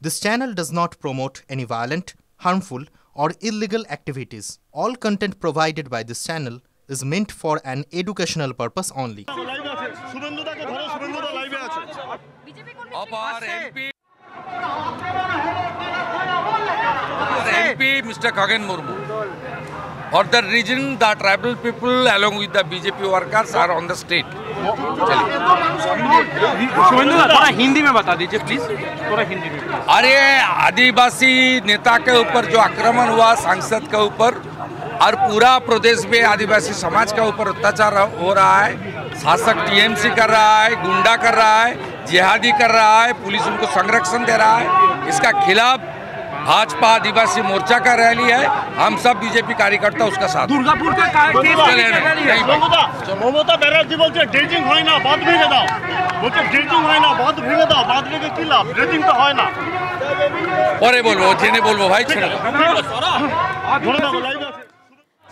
This channel does not promote any violent, harmful, or illegal activities. All content provided by this channel is meant for an educational purpose only. MP Mr. Khagen Murmu. For that reason, the tribal people along with the BJP workers are on the street. थोड़ा हिंदी में बता दीजिए please, थोड़ा हिंदी में। अरे आदिवासी नेता के ऊपर जो आक्रमण हुआ सांसद के ऊपर और पूरा प्रदेश में आदिवासी समाज के ऊपर अत्याचार हो रहा है, शासक टीएमसी कर रहा है, गुंडा कर रहा है, जिहादी कर रहा है, पुलिस उनको संरक्षण दे रहा है। इसका खिलाफ भाजपा आदिवासी मोर्चा का रैली है, हम सब बीजेपी कार्यकर्ता उसका साथ। दुर्गापुर का মমতা ব্যানার্জি বলছে ড্রেজিং হয় না, বাঁধ ভেঙে দাও, বলছে ড্রেজিং হয় না, বাঁধ ভেঙে দাও, বাঁধ ভেঙে কি লাভ, ড্রেজিং তো হয় না। পরে বলবো, জেনে বলবো ভাই, ছেড়ে দাও।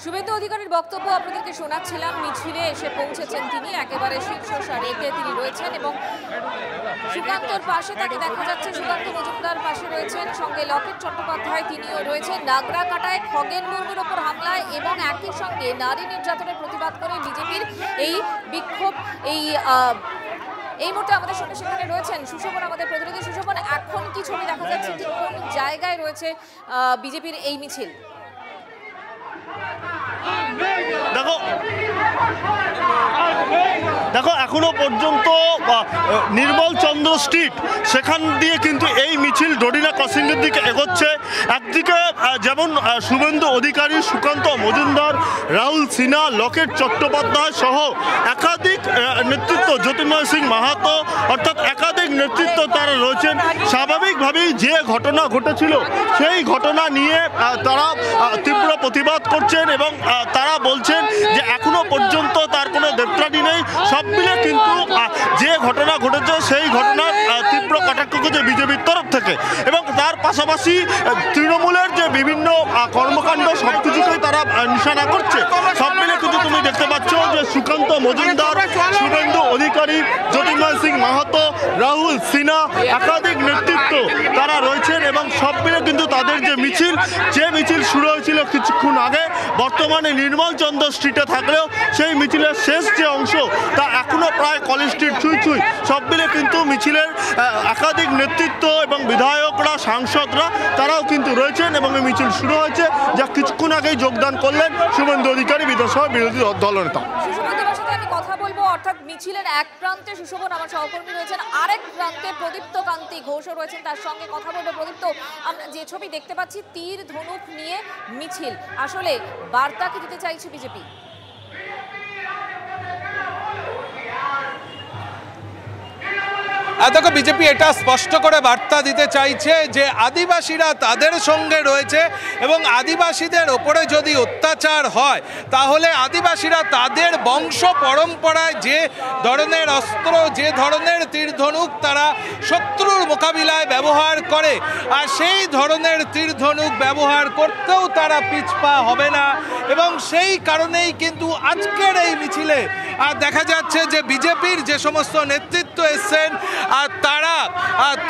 শুভেন্দু অধিকারীর বক্তব্য আপনাদেরকে শোনাচ্ছিলাম। মিছিলে এসে পৌঁছেছেন তিনি, একেবারে শীর্ষ সারিতে তিনি রয়েছেন এবং সুকান্তর পাশে তাকে দেখা যাচ্ছে। সুকান্ত মজুমদার পাশে রয়েছেন, সঙ্গে লকেট চট্টোপাধ্যায় তিনিও রয়েছেন। নাগরাকাটায় খগেন মুর্মুর ওপর হামলায় এবং একই সঙ্গে নারী নির্যাতনের প্রতিবাদ করে বিজেপির এই বিক্ষোভ, এই মুহূর্তে আমাদের সঙ্গে সেখানে রয়েছেন সুশোভন, আমাদের প্রতিনিধি। সুশোভন, এখন কি ছবি দেখা যাচ্ছে, ঠিক কোন জায়গায় রয়েছে বিজেপির এই মিছিল? দেখো এখনো পর্যন্ত নির্মল চন্দ্র স্ট্রিট সেখান দিয়ে কিন্তু এই মিছিল ডোডিনা ক্রসিংয়ের দিকে এগোচ্ছে। একদিকে যেমন শুভেন্দু অধিকারী, সুকান্ত মজুমদার, রাহুল সিনহা, লকেট চট্টোপাধ্যায় সহ একাধিক নেতৃত্ব, জ্যোতির্ময় সিং মাহাতো, অর্থাৎ একাধিক নেতৃত্ব তারা রয়েছেন। স্বাভাবিকভাবেই যে ঘটনা ঘটেছিল সেই ঘটনা নিয়ে তারা তীব্র প্রতিবাদ করছেন এবং তারা বলছেন যে এখনো পর্যন্ত তার কোনো দেবত্রাণী নেই। সব মিলে কিন্তু যে ঘটনা ঘটেছে সেই ঘটনার তীব্র কটাক্ষ করছে বিজেপির তরফ থেকে এবং তার পাশাপাশি তৃণমূলের যে বিভিন্ন কর্মকাণ্ড সবকিছুকেই তারা নিশানা করছে। সব মিলে কিন্তু তুমি দেখতে পাচ্ছ যে সুকান্ত মজুমদার, শুভেন্দু অধিকারী, জ্যোতির্ময় সিং মাহাতো, রাহুল সিনহা, একাধিক নেতৃত্ব তারা রয়েছেন এবং সব মিলে কিন্তু তাদের যে মিছিল শুরু হয়েছিল কিছুক্ষণ আগে, বর্তমানে নির্মল চন্দ্র স্ট্রিটে থাকলেও সেই মিছিলের শেষ যে অংশ তা এখনো প্রায় কলেজ স্ট্রিট ছুঁই। সব মিলে কিন্তু মিছিলের একাধিক নেতৃত্ব এবং বিধায়করা, সাংসদরা তারাও কিন্তু রয়েছেন এবং এই মিছিল শুরু হয়েছে, যা কিছুক্ষণ আগেই যোগদান করলেন শুভেন্দু অধিকারী, বিধানসভা বিরোধী দলনেতা। আমি কথা বলবো, অর্থাৎ মিছিলের এক প্রান্তে সুশোভন আমার সহকর্মী রয়েছেন, আরেক প্রান্তে প্রদীপ্ত কান্তি ঘোষও রয়েছেন, তার সঙ্গে কথা বলবো। প্রদীপ্ত, আমরা যে ছবি দেখতে পাচ্ছি তীর ধনুক নিয়ে মিছিল, আসলে বার্তা কি দিতে চাইছে বিজেপি? দেখো, বিজেপি এটা স্পষ্ট করে বার্তা দিতে চাইছে যে আদিবাসীরা তাদের সঙ্গে রয়েছে এবং আদিবাসীদের ওপরে যদি অত্যাচার হয় তাহলে আদিবাসীরা তাদের বংশ পরম্পরায় যে ধরনের অস্ত্র, যে ধরনের তীরধনুক তারা শত্রুর মোকাবিলায় ব্যবহার করে, আর সেই ধরনের তীরধনুক ব্যবহার করতেও তারা পিছপা হবে না। এবং সেই কারণেই কিন্তু আজকের এই মিছিলে দেখা যাচ্ছে যে বিজেপির যে সমস্ত নেতৃত্ব এসছেন আর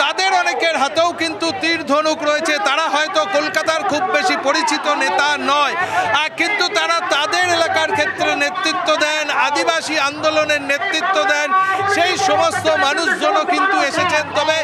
তাদের অনেকের হাতেও কিন্তু তীর ধনুক রয়েছে। তারা হয়তো কলকাতার খুব বেশি পরিচিত নেতা নয়, কিন্তু তারা তাদের এলাকার ক্ষেত্রে নেতৃত্ব দেন, আদিবাসী আন্দোলনের নেতৃত্ব দেন, সেই সমস্ত মানুষজনও কিন্তু এসেছেন। তবে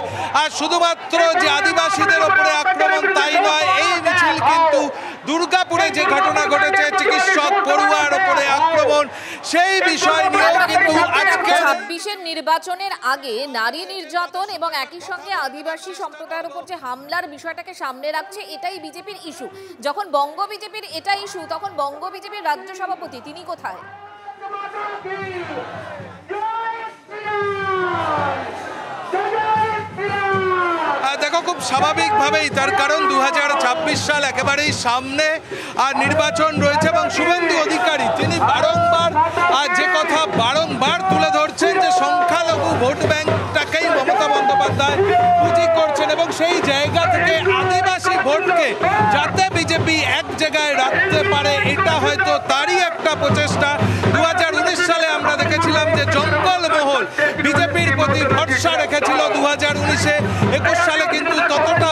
শুধুমাত্র যে আদিবাসীদের ওপরে আক্রমণ তাই নয়, এই মিছিল কিন্তু দুর্গাপুরে যে ঘটনা ঘটেছে, চিকিৎসক পড়ুয়ার ওপরে আক্রমণ, সেই বিষয় নিয়েও কিন্তু আজকে ২৬-এর নির্বাচনের আগে নারী নির্যাতন এবং একই সঙ্গে আদিবাসী সম্প্রদায়ের উপর যে হামলার বিষয়টাকে সামনে রাখছে, এটাই বিজেপির ইস্যু। যখন বঙ্গ বিজেপির এটা ইস্যু, তখন বঙ্গ বিজেপির রাজ্য সভাপতি তিনি কোথায়? দেখো, খুব স্বাভাবিকভাবেই, তার কারণ 2026 সাল একেবারেই সামনে আর নির্বাচন রয়েছে এবং শুভেন্দু অধিকারী তিনি যে কথা বারংবার তুলে ধরছেন যে সংখ্যালঘু ভোট ব্যাংকটাকেই মমতা বন্দ্যোপাধ্যায় পুঁজি করছেন এবং সেই জায়গা থেকে আদিবাসী ভোটকে যাতে বিজেপি এক জায়গায় রাখতে পারে, এটা হয়তো তারই একটা প্রচেষ্টা। 2019 সালে আমরা দেখেছিলাম যে জঙ্গলমহল বিজেপির প্রতি ভরসা রেখেছিল 2019-এ। 21 সালে কিন্তু ততটা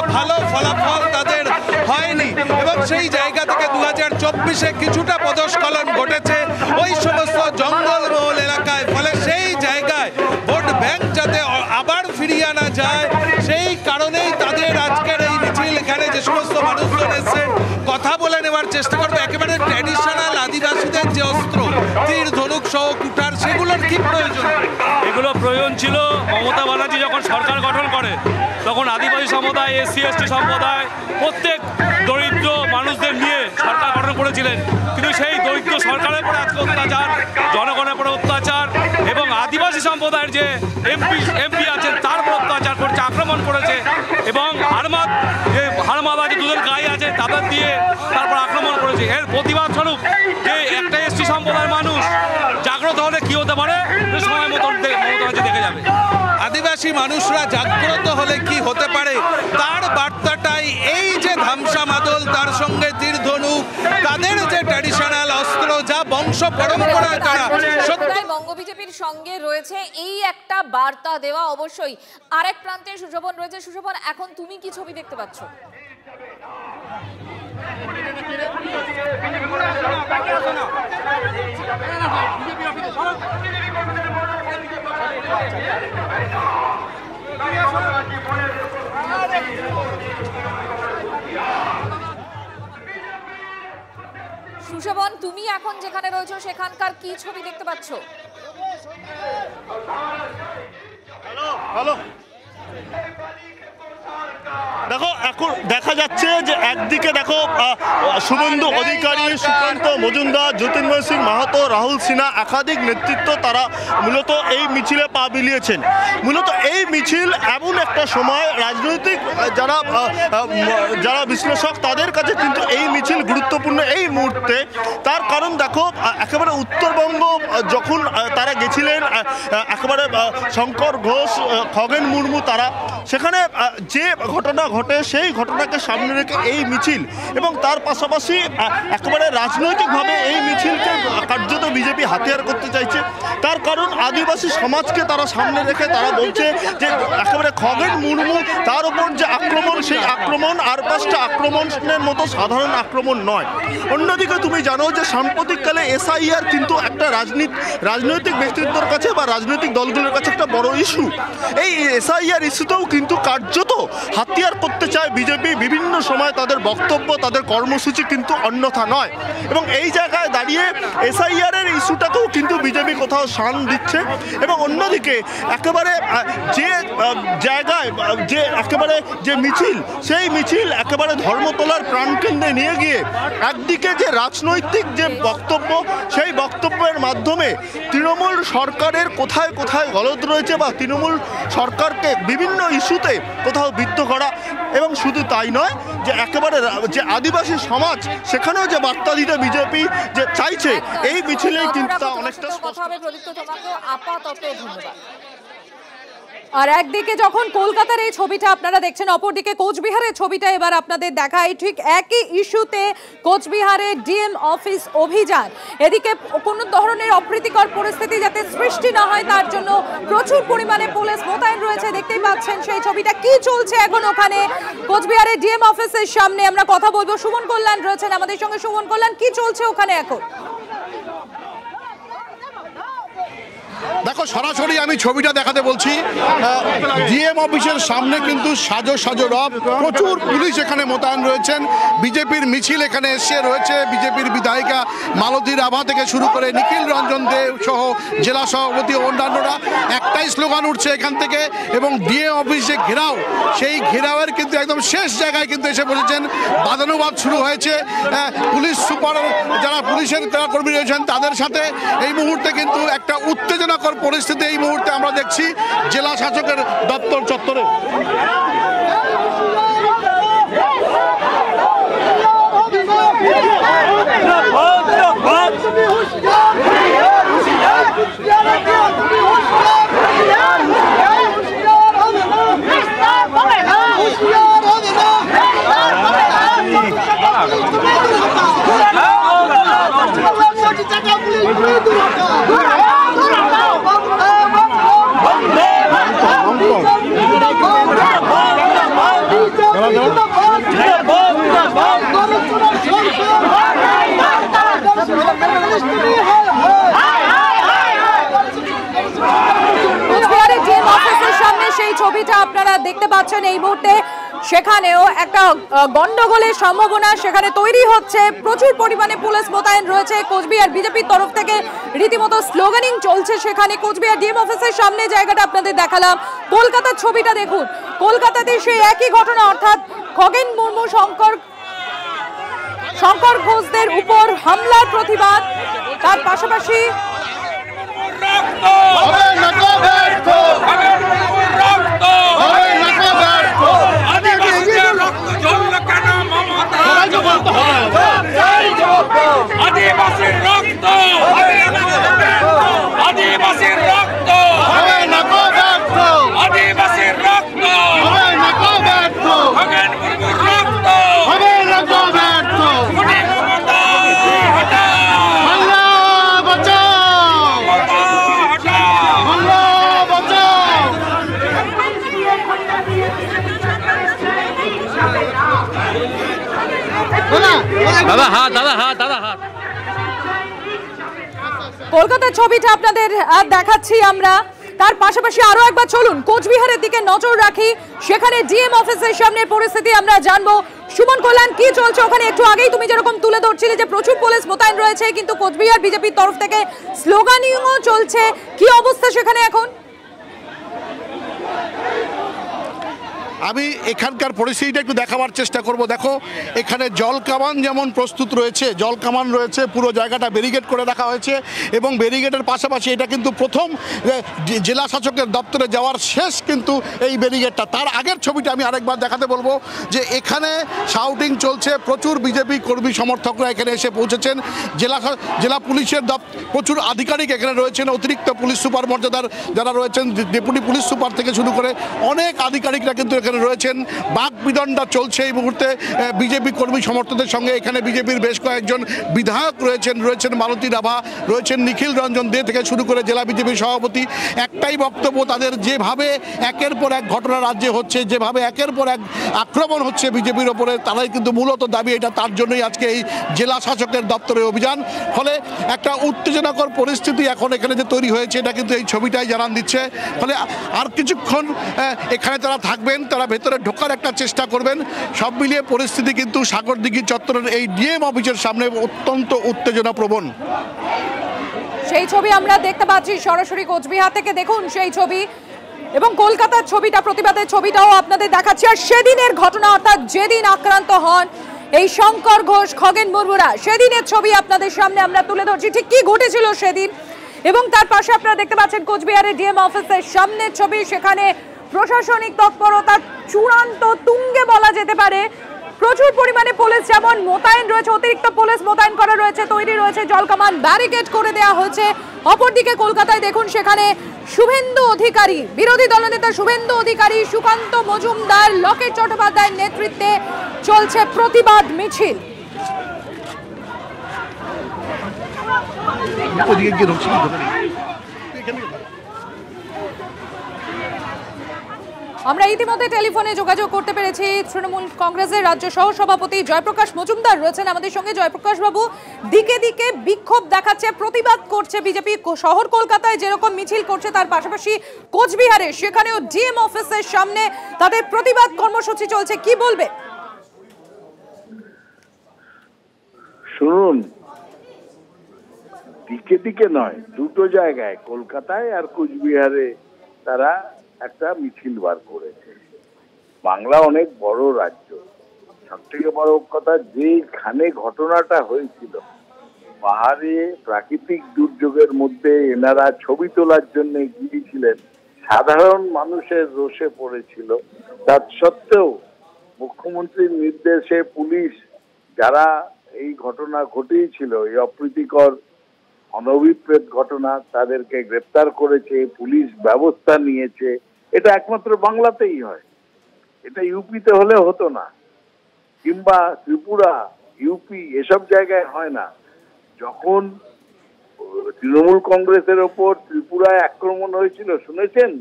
ফলাফল তাদের হয়নি এবং সেই জায়গা থেকে 2024-এ কিছুটা পদস্খলন ঘটেছে ওই সমস্ত জঙ্গলমহল এলাকায়। ফলে সেই জায়গায় ভোট ব্যাংক যাতে আবার ফিরিয়ে আনা যায় সেই কারণেই তাদের আজকের এই মিছিল। এখানে যে সমস্ত মানুষজন এসেছেন কথা বলে নেওয়ার চেষ্টা করবো। একেবারে ট্র্যাডিশনাল আদিবাসীদের যে অস্ত্র তীর ধনুক সহ কুঠার, সেগুলোর কি প্রয়োজন? এগুলো প্রয়োজন ছিল মমতা ব্যানার্জি যখন সরকার গঠন করে তখন আদিবাসী সম্প্রদায়, এসসি এসটি সম্প্রদায়, প্রত্যেক দরিদ্র মানুষদের নিয়ে সরকার গঠন করেছিলেন। কিন্তু সেই দরিদ্র সরকারের উপরে আজকে অত্যাচার, জনগণের উপরে অত্যাচার এবং আদিবাসী সম্প্রদায়ের যে এমপি আছেন তার উপর অত্যাচার করছে, আক্রমণ করেছে এবং হারমাদা যে দুজন গাই আছে তাদের দিয়ে তারপর আক্রমণ করেছে। এর প্রতিবাদ স্বরূপ যে একটা এসটি সম্প্রদায়ের মানুষ জাগ্রত হলে কি হতে পারে সময় মতো দেখে যাবে। আদিবাসী মানুষরা জাগ্রত হলে কি হতে পারে তার বার্তাটাই এই যে ধামসা মাদল, তার সঙ্গে তীর ধনুক, তাদের যে ট্র্যাডিশনাল অস্ত্র যা বংশ পরম্পরায় তারা বঙ্গ বিজেপির সঙ্গে রয়েছে এই একটা বার্তা দেওয়া। অবশ্যই আরেক প্রান্তে সুশোভন রয়েছে। সুশোভন, এখন তুমি কি ছবি দেখতে পাচ্ছ? সুশোভন, তুমি এখন যেখানে রয়েছো সেখানকার কি ছবি দেখতে পাচ্ছ? হ্যালো, দেখো এখন দেখা যাচ্ছে যে একদিকে দেখো শুভেন্দু অধিকারী, সুকান্ত মজুমদার, জ্যোতির্ময় সিং মাহাতো, রাহুল সিনহা একাধিক নেতৃত্ব তারা মূলত এই মিছিলে পা মিলিয়েছেন। মূলত এই মিছিল এমন একটা সময় রাজনৈতিক যারা বিশ্লেষক তাদের কাছে কিন্তু এই মিছিল গুরুত্বপূর্ণ এই মুহূর্তে। তার কারণ দেখো একেবারে উত্তরবঙ্গ যখন তারা গেছিলেন, একেবারে শঙ্কর ঘোষ, খগেন মুর্মু, তারা সেখানে যে ঘটনা ঘটে সেই ঘটনাকে সামনে রেখে এই মিছিল এবং তার পাশাপাশি একেবারে রাজনৈতিকভাবে এই মিছিলকে কার্যত বিজেপি হাতিয়ার করতে চাইছে। তার কারণ আদিবাসী সমাজকে তারা সামনে রেখে তারা বলছে যে একেবারে খগেন মুর্মু তার উপর যে আক্রমণ, সেই আক্রমণ আর পাঁচটা আক্রমণের মতো সাধারণ আক্রমণ নয়। অন্যদিকে তুমি জানো যে সাম্প্রতিককালে এসআইআর কিন্তু একটা রাজনৈতিক ব্যক্তিত্বের কাছে বা রাজনৈতিক দলগুলোর কাছে একটা বড় ইস্যু। এই এসআইআর ইস্যুতেও কিন্তু কার্যত হাতিয়ার করতে চায় বিজেপি। বিভিন্ন সময় তাদের বক্তব্য, তাদের কর্মসূচি কিন্তু অন্যথা নয় এবং এই জায়গায় দাঁড়িয়ে এসআইআর এর ইস্যুটাকেও কিন্তু বিজেপি কোথাও শান দিচ্ছে এবং অন্যদিকে একেবারে যে জায়গায় যে একেবারে যে মিছিল, সেই মিছিল একেবারে ধর্মতলার প্রাণকেন্দ্রে নিয়ে গিয়ে একদিকে যে রাজনৈতিক যে বক্তব্য, সেই বক্তব্যের মাধ্যমে তৃণমূল সরকারের কোথায় কোথায় গলদ রয়েছে বা তৃণমূল সরকারকে বিভিন্ন ইস্যুতে কোথাও বিদ্ধ করা এবং শুধু তাই নয় যে একেবারে যে আদিবাসী সমাজ সেখানেও যে বার্তা দিতে বিজেপি যে চাইছে এই মিছিলে কিন্তু অনেকটা কথা হবে। প্রদীপ্ত, তোমাকেও আপাতত ধন্যবাদ। আর একদিকে যখন কলকাতার এই ছবিটা আপনারা দেখছেন, অপরদিকে কোচবিহারের ছবিটা এবার আপনাদের দেখাই। ঠিক একই ইস্যুতে কোচবিহারের ডিএম অফিস অভিযান। এদিকে কোনো ধরনের অপ্রীতিকর পরিস্থিতি যাতে সৃষ্টি না হয় তার জন্য প্রচুর পরিমাণে পুলিশ মোতায়েন রয়েছে। দেখতেই পাচ্ছেন সেই ছবিটা। কি চলছে এখন ওখানে কোচবিহারের ডিএম অফিসের সামনে আমরা কথা বলবো। সুমন কল্যাণ রয়েছেন আমাদের সঙ্গে। সুমন কল্যাণ, কি চলছে ওখানে এখন? দেখো, সরাসরি আমি ছবিটা দেখাতে বলছি। ডিএম অফিসের সামনে কিন্তু সাজো রব, প্রচুর পুলিশ এখানে মোতায়েন রয়েছেন। বিজেপির মিছিল এখানে এসে রয়েছে। বিজেপির বিধায়িকা মালতী রাভা থেকে শুরু করে নিখিল রঞ্জন দেব সহ জেলা সভাপতি ও অন্যান্যরা একটাই স্লোগান উঠছে এখান থেকে। এবং ডিএম অফিস যে ঘেরাও, সেই ঘেরাওয়ের কিন্তু একদম শেষ জায়গায় কিন্তু এসে বসেছেন। বাদানুবাদ শুরু হয়েছে। পুলিশ সুপার যারা পুলিশের কর্মী রয়েছেন তাদের সাথে এই মুহূর্তে কিন্তু একটা উত্তেজনাকর পরিস্থিতি এই মুহূর্তে আমরা দেখছি জেলা শাসকের দপ্তর চত্বরে। কোচবিহারের ডিএম অফিসের সামনে সেই ছবিটা আপনারা দেখতে পাচ্ছেন এই মুহূর্তে। সেখানেও একটা গন্ডগোলের সম্ভাবনা সেখানে তৈরি হচ্ছে। প্রচুর পরিমাণে পুলিশ মোতায়েন রয়েছে। কোচবিহার বিজেপির তরফ থেকে রীতিমতো স্লোগানিং চলছে সেখানে। কোচবিহার ডিএম অফিসের সামনে জায়গাটা আপনাদের দেখালাম। কলকাতার ছবিটা দেখুন, কলকাতাতে সেই একই ঘটনা, অর্থাৎ খগেন মুর্মু শঙ্কর ঘোষদের উপর হামলার প্রতিবাদ। তার পাশাপাশি আদিবাসীর রক্ত, আদিবাসীর রক্ত, আদিবাসীর রক্ত, খগেন মুর্মুর রক্ত, দাদা হাত, দাদা হাত, দাদা হাত। কলকাতার ছবিটা আপনাদের দেখাচ্ছি আমরা। তার পাশাপাশি আরো একবার চলুন কোচবিহারের দিকে নজর রাখি। সেখানে ডিএম অফিসের সামনের পরিস্থিতি আমরা জানবো। সুমন কল্যাণ, কি চলছে ওখানে? একটু আগেই তুমি যেরকম তুলে ধরছিলে যে প্রচুর পুলিশ মোতায়েন রয়েছে, কিন্তু কোচবিহার বিজেপির তরফ থেকে স্লোগানিংও চলছে। কি অবস্থা সেখানে এখন? আমি এখানকার পরিস্থিতিটা একটু দেখাবার চেষ্টা করব। দেখো, এখানে জল কামান যেমন প্রস্তুত রয়েছে, জল কামান রয়েছে, পুরো জায়গাটা ব্যারিকেড করে রাখা হয়েছে এবং ব্যারিকেডের পাশাপাশি এটা কিন্তু প্রথম জেলা শাসকের দপ্তরে যাওয়ার শেষ কিন্তু এই ব্যারিকেডটা। তার আগের ছবিটা আমি আরেকবার দেখাতে বলবো যে এখানে শাউটিং চলছে, প্রচুর বিজেপি কর্মী সমর্থকরা এখানে এসে পৌঁছেছেন। জেলা পুলিশের প্রচুর আধিকারিক এখানে রয়েছেন, অতিরিক্ত পুলিশ সুপার মর্যাদার যারা রয়েছেন, ডেপুটি পুলিশ সুপার থেকে শুরু করে অনেক আধিকারিকরা কিন্তু এখানে রয়েছেন। বাক বিদণ্ডা চলছে এই মুহূর্তে বিজেপি কর্মী সমর্থকদের সঙ্গে। এখানে বিজেপির বেশ কয়েকজন বিধায়ক রয়েছেন মালতী রাভা, রয়েছেন নিখিল রঞ্জন দে থেকে শুরু করে জেলা বিজেপি সভাপতি। একটাই বক্তব্য তাদের, যেভাবে একের পর এক ঘটনা রাজ্যে হচ্ছে, যেভাবে একের পর এক আক্রমণ হচ্ছে বিজেপির ওপরে, তারাই কিন্তু মূলত দাবি এটা, তার জন্যই আজকে এই জেলা শাসকের দপ্তরে অভিযান। ফলে একটা উত্তেজনাকর পরিস্থিতি এখন এখানে যে তৈরি হয়েছে এটা কিন্তু এই ছবিটাই জানান দিচ্ছে। ফলে আর কিছুক্ষণ এখানে তারা থাকবেন, তারা ভেতরে ঢোকার একটা চেষ্টা করবেন। সব মিলিয়ে পরিস্থিতি কিন্তু সাগরদিঘি চত্বরের এই ডিএম অফিসের সামনে অত্যন্ত উত্তেজনাপ্রবণ। সেই ছবি আমরা দেখতে পাচ্ছি সরাসরি কোচবিহার থেকে। দেখুন সেই ছবি এবং কলকাতার ছবিটা, প্রতিবাদের ছবিটাও আপনাদের দেখাচ্ছি। আর সেদিনের ঘটনা, অর্থাৎ যেদিন আক্রান্ত হন এই শঙ্কর ঘোষ, খগেন মুর্মুরা, সেদিনের ছবি আপনাদের সামনে আমরা তুলে ধরছি। ঠিক কি ঘটেছিল সেদিন, এবং তার পাশে আপনারা দেখতে পাচ্ছেন কোচবিহারের ডিএম অফিসের সামনের ছবি। সেখানে প্রশাসনিক তৎপরতা চূড়ান্ত তুঙ্গে বলা যেতে পারে। প্রচুর পরিমাণে পুলিশ যেমন মোতায়েন রয়েছে, অতিরিক্ত পুলিশ মোতায়েন করা রয়েছে, তৈরি রয়েছে জলকামান, ব্যারিকেড করে দেওয়া হয়েছে। অপরদিকে কলকাতায় দেখুন সেখানে শুভেন্দু অধিকারী, বিরোধী দলনেতা শুভেন্দু অধিকারী, সুকান্ত মজুমদার, লকেট চট্টোপাধ্যায়ের নেতৃত্বে চলছে প্রতিবাদ মিছিল। আমরা ইতিমধ্যে টেলিফোনে যোগাযোগ করতে পেরেছি তৃণমূল কংগ্রেসের রাজ্য সহসভাপতি জয়প্রকাশ মজুমদার রয়েছেন আমাদের সঙ্গে। জয়প্রকাশ বাবু, দিকে দিকে বিক্ষোভ দেখাচ্ছে, প্রতিবাদ করছে বিজেপি। শহর কলকাতায় যেরকম মিছিল করছে তার পাশাপাশি কোচবিহারে সেখানেও ডিএম অফিসের সামনে তাদের প্রতিবাদ কর্মসূচি চলছে, কি বলবে? শুনুন, দিকে দিকে নয়, দুটো জায়গায় কলকাতায় আর কোচবিহারে তারা একটা মিছিল বার করেছে। বাংলা অনেক বড় রাজ্য, সব থেকে বড় কথা যেখানে ঘটনাটা হয়েছিল পাহাড়ে প্রাকৃতিক দুর্যোগের মধ্যে এনারা ছবি তোলার জন্য গিয়েছিলেন, সাধারণ মানুষের রোষে পড়েছিল। তার সত্ত্বেও মুখ্যমন্ত্রীর নির্দেশে পুলিশ যারা এই ঘটনা ঘটিয়েছিল, এই অপ্রীতিকর অনভিপ্রেত ঘটনা, তাদেরকে গ্রেপ্তার করেছে, পুলিশ ব্যবস্থা নিয়েছে। এটা একমাত্র বাংলাতেই হয়, এটা ইউপিতে হলে হতো না, কিংবা ত্রিপুরা, ইউপি এসব জায়গায় হয় না। যখন তৃণমূল কংগ্রেসের ওপর ত্রিপুরায় আক্রমণ হয়েছিল, শুনেছেন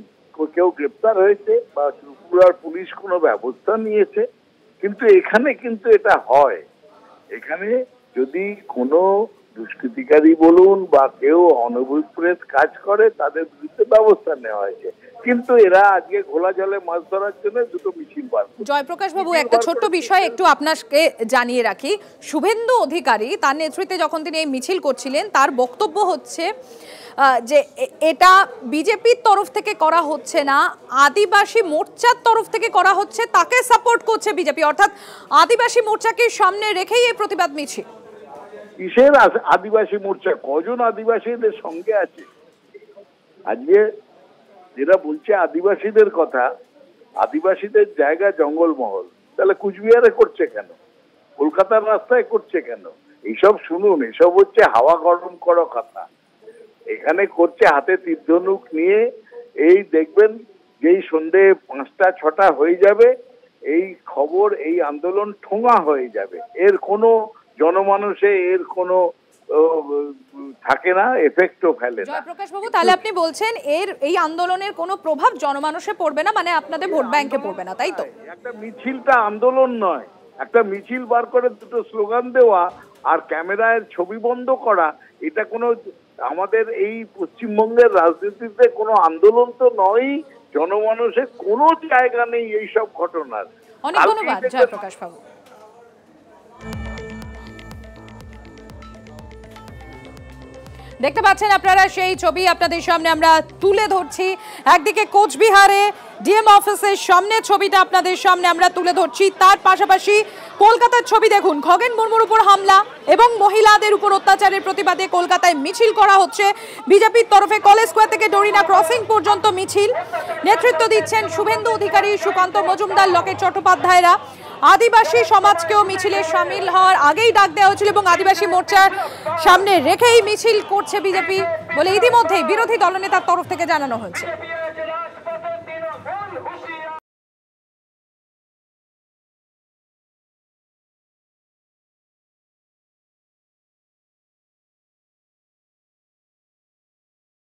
কেউ গ্রেপ্তার হয়েছে বা ত্রিপুরার পুলিশ কোনো ব্যবস্থা নিয়েছে? কিন্তু এখানে কিন্তু এটা হয়। এখানে যদি কোনো দুষ্কৃতিকারী বলুন বা কেউ অনভিপ্রেত কাজ করে তাদের বিরুদ্ধে ব্যবস্থা নেওয়া হয়েছে, কিন্তু এরা আজকে ঘোলা জলে মাছ ধরার জন্য দুটো মিছিল বার করে। জয়প্রকাশ বাবু, একটা ছোট্ট বিষয় একটু আপনাকে জানিয়ে রাখি, শুভেন্দু অধিকারী তার নেতৃত্বে যখন তিনি এই মিছিল করছিলেন তার বক্তব্য হচ্ছে যে এটা বিজেপির তরফ থেকে করা হচ্ছে না, আদিবাসী মোর্চার তরফ থেকে করা হচ্ছে, তাকে সাপোর্ট করছে বিজেপি, অর্থাৎ আদিবাসী মোর্চাকে সামনে রেখেই এই প্রতিবাদ মিছিল। কিসের আদিবাসী মোর্চা? কজন আদিবাসীদের সঙ্গে আছে? আজকে যেটা বলছে আদিবাসীদের কথা, আদিবাসীদের জায়গা জঙ্গলমহল, তাহলে কুচবিহারে করছে কেন? কলকাতার রাস্তায় করছে কেন? এইসব শুনুন, এসব হচ্ছে হাওয়া গরম করা কথা। এখানে করছে হাতে তীর ধনুক নিয়ে। এই দেখবেন যেই সন্ধে 5টা 6টা হয়ে যাবে এই খবর, এই আন্দোলন ঠোঙা হয়ে যাবে। এর কোনো জনমানুষে এর কোনো থাকে না, এফেক্টও ফেলে না। জয়প্রকাশ বাবু, তাহলে আপনি বলছেন এই আন্দোলনের কোনো প্রভাব জনমানুষে পড়বে না, মানে আপনাদের ভোট ব্যাংকে পড়বে না, তাই তো? একটা মিছিলটা আন্দোলন নয়, একটা মিছিল বার করে দুটো স্লোগান দেওয়া আর ক্যামেরায় ছবি বন্ধ করা, এটা কোনো আমাদের এই পশ্চিমবঙ্গের রাজনীতিতে কোনো আন্দোলন তো নয়। জনমানুষের কোনো জায়গা নেই এইসব ঘটনার। অনেক ধন্যবাদ জয়প্রকাশ বাবু। দেখতে পাচ্ছেন আপনারা সেই ছবি আপনাদের সামনে আমরা তুলে ধরছি। একদিকে কোচবিহারে ডিএম অফিসের সামনে ছবিটা আপনাদের সামনে আমরা তুলে ধরছি, তার পাশাপাশি কলকাতার ছবি দেখুন। খগেন মুর্মুর উপর হামলা এবং মহিলাদের উপর অত্যাচারের প্রতিবাদে কলকাতায় মিছিল করা হচ্ছে বিজেপির তরফে। কলেজ স্কোয়ার থেকে ডরিনা ক্রসিং পর্যন্ত মিছিল, নেতৃত্ব দিচ্ছেন শুভেন্দু অধিকারী, সুকান্ত মজুমদার, লকেট চট্টোপাধ্যায়রা। আদিবাসী সমাজকেও মিছিলে সামিল হওয়ার আগেই ডাক দেওয়া হয়েছিল এবং আদিবাসী মোর্চার সামনে রেখেই মিছিল করছে বিজেপি বলে ইতিমধ্যেই বিরোধী দলনেতার তরফ থেকে জানানো হয়েছে।